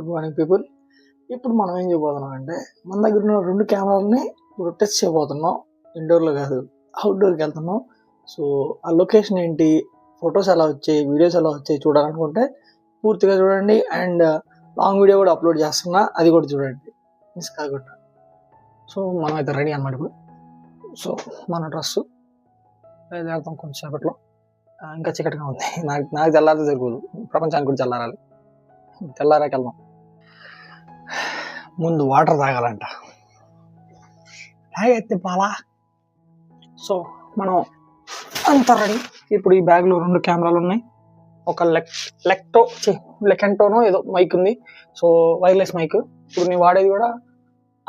Good morning people. ఇప్పుడు మనం ఏం చేయబోతున్నాం అంటే మన దగ్గర ఉన్న 2 కెమెరాలని ఇప్పుడు టెస్ట్ చేయబోతున్నాం. ఇండోర్లో కాదు, అవుట్డోర్కి వెళ్తున్నాం. సో ఆ లొకేషన్ ఏంటి, ఫొటోస్ ఎలా వచ్చాయి, వీడియోస్ ఎలా వచ్చాయి చూడాలనుకుంటే పూర్తిగా చూడండి. అండ్ లాంగ్ వీడియో కూడా అప్లోడ్ చేస్తున్నా, అది కూడా చూడండి మిస్ కాకుండా. సో మనం అయితే రెడీ అన్నమాట ఇప్పుడు. సో మన డ్రెస్సు వెళ్తాం కొంచెంసేపట్లో. ఇంకా చీకటిగా ఉంది, నాకు తెల్లారితే సరిపోదు, ప్రపంచానికి కూడా తెల్లారాలి. తెల్లారాకి వెళ్దాం. ముందు వాటర్ తాగాలంట, తాగైతే పాలా. సో మనం అంతా రెడీ. ఇప్పుడు ఈ బ్యాగ్లో 2 కెమెరాలు ఉన్నాయి. ఒక లెకెంటోనో ఏదో మైక్ ఉంది. So wireless mic. ఇప్పుడు నేను వాడేది కూడా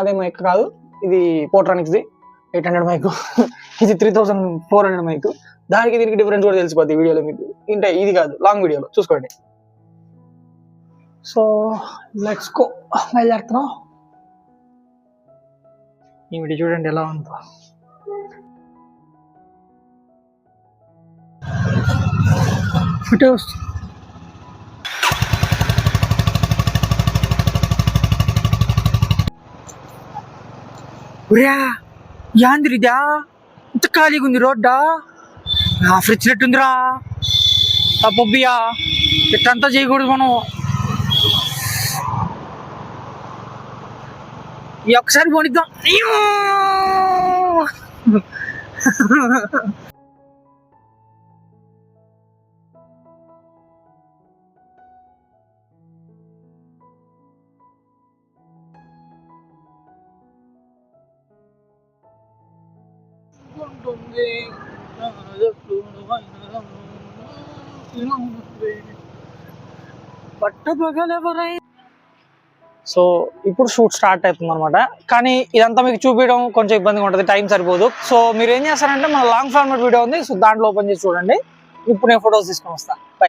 అదే మైక్ కాదు, ఇది పోట్రానిక్స్ది 800 మైక్. ఇది 3400 మైక్. దానికి దీనికి డిఫరెన్స్ కూడా తెలిసిపోద్ది వీడియోలో మీకు. అంటే ఇది కాదు, లాంగ్ వీడియోలో చూసుకోండి. సో లెట్స్ గో, బయలుదేరుతున్నాం. ఈ వీడియో చూడండి ఎలా ఉందో. ఫొటోస్ యాంద్రిదా ఇంత ఖాళీగా ఉంది రోడ్డా. ఫ్రిడ్జ్ నెట్టుందిరా పబ్బియా, ఇట్టంతా చేయకూడదు మనం. ఈ ఒక్కసారి పోనిద్దాం. సో ఇప్పుడు షూట్ స్టార్ట్ అవుతుంది అనమాట. కానీ ఇదంతా మీకు చూపించడం కొంచెం ఇబ్బందిగా ఉంటుంది, టైం సరిపోదు. సో మీరు ఏం చేస్తారంటే మన లాంగ్ ఫార్మాట్ వీడియో ఉంది, సో దాంట్లో ఓపెన్ చేసి చూడండి. ఇప్పుడు నేను ఫొటోస్ తీసుకొని వస్తా.